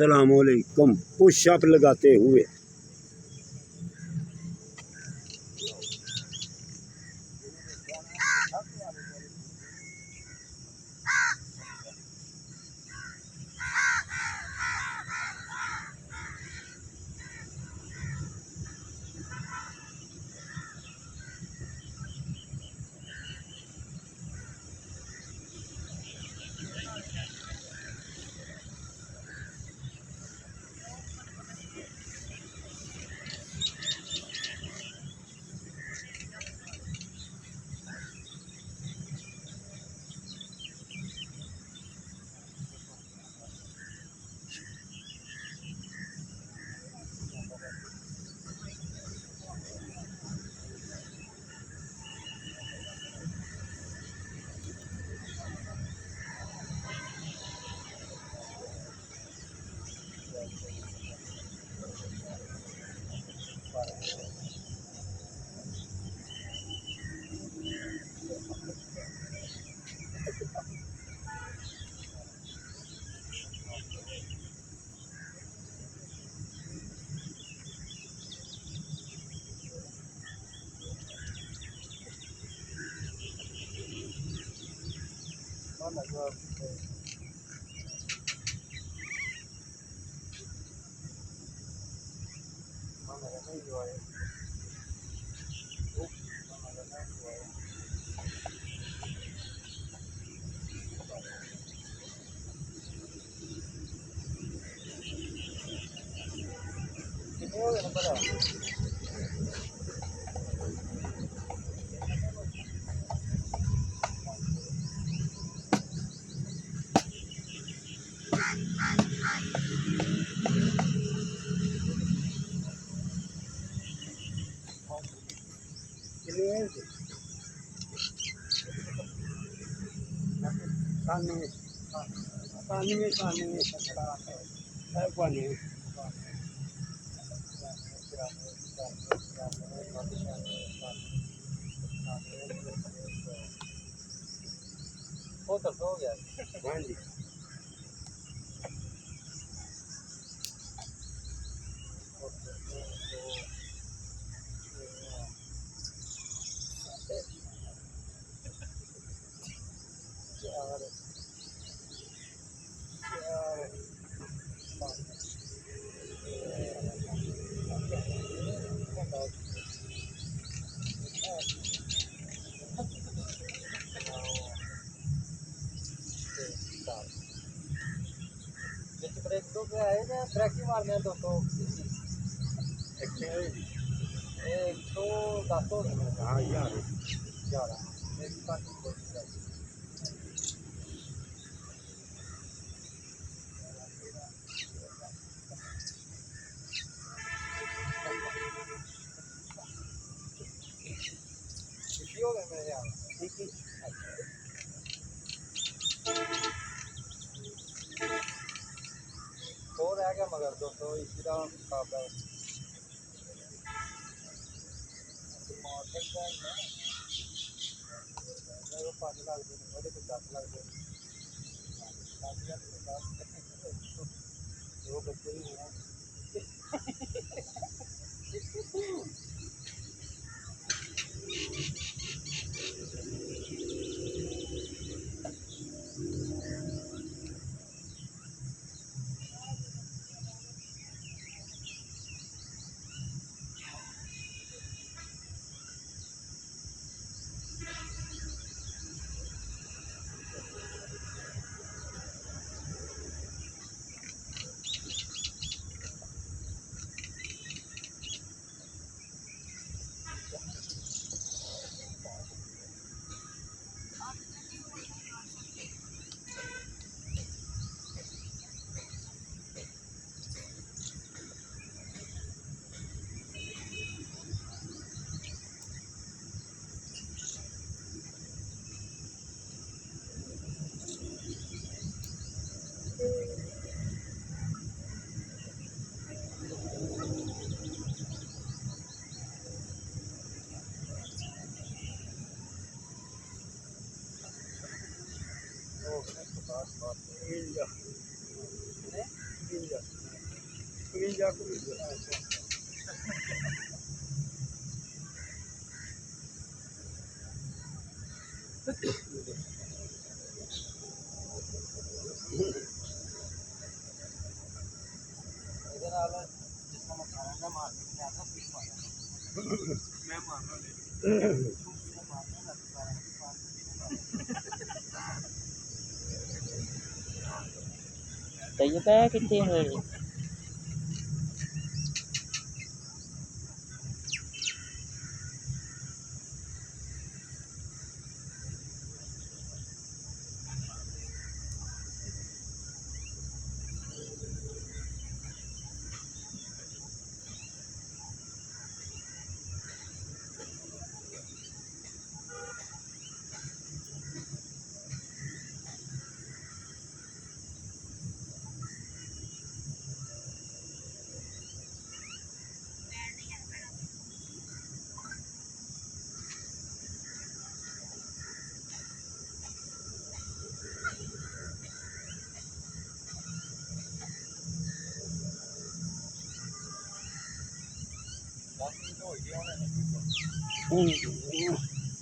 अस्सलामुअलैकुम। पुशअप लगाते हुए ਤੈਨੂੰ ਪਤਾ ਕਿੱਥੇ ਹੋਣੀ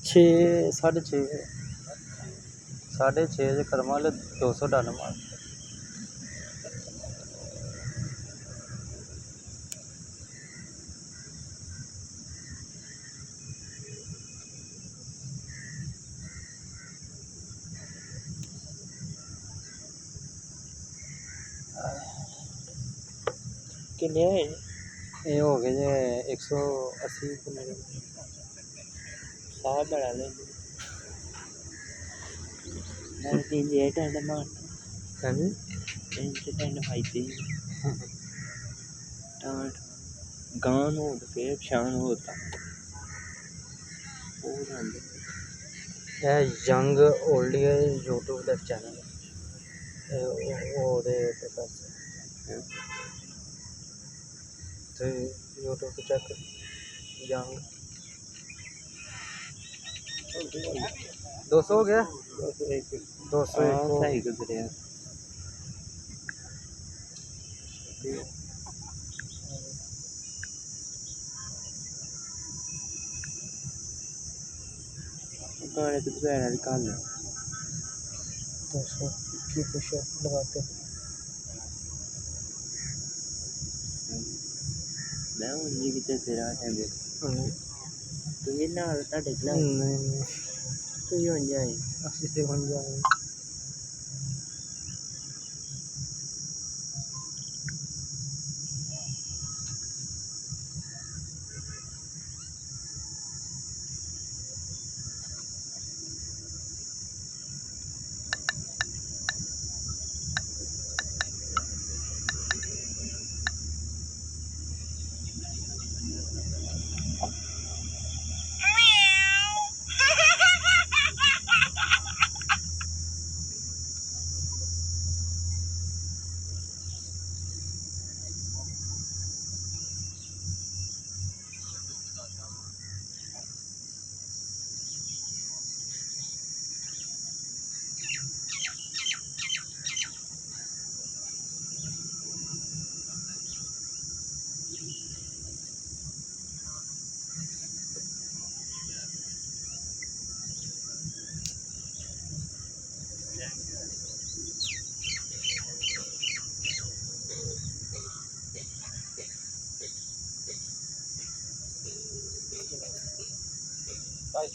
छे 6:30 6:30 करवा ले 200 डन मार किन्ने ये हो गए जे 180 किन्ने साह बड़ा ले मैं तीन ये टंड मार कभी तीन टंड फाइट टाट गान हो तो फिर शान होता यंग ओल्ड यूट्यूब का चैनल यूट्यूब पे चेक यंग 200 हो गया 201 सही गुजरे गाने तो बैठा निकाल 200 की पुशअप लगाते मैं उन्हीं की तेरा टाइम तो ये ना था देखना नहीं तो ये बन जाए अच्छे से बन जाए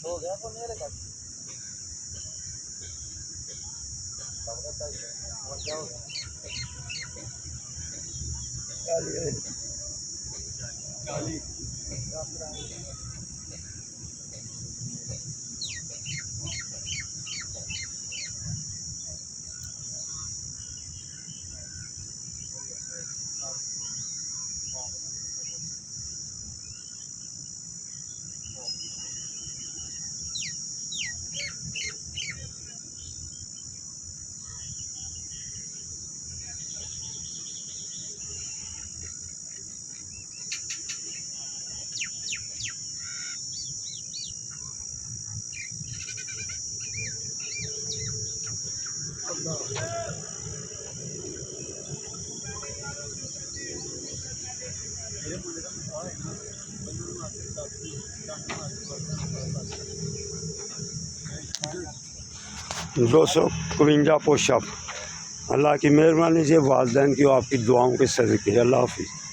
हो गया तो मेरे का $251 पुशअप। अल्लाह की मेहरबानी से वालदैन की आपकी दुआओं के सदक़े। अल्लाह हाफिज़।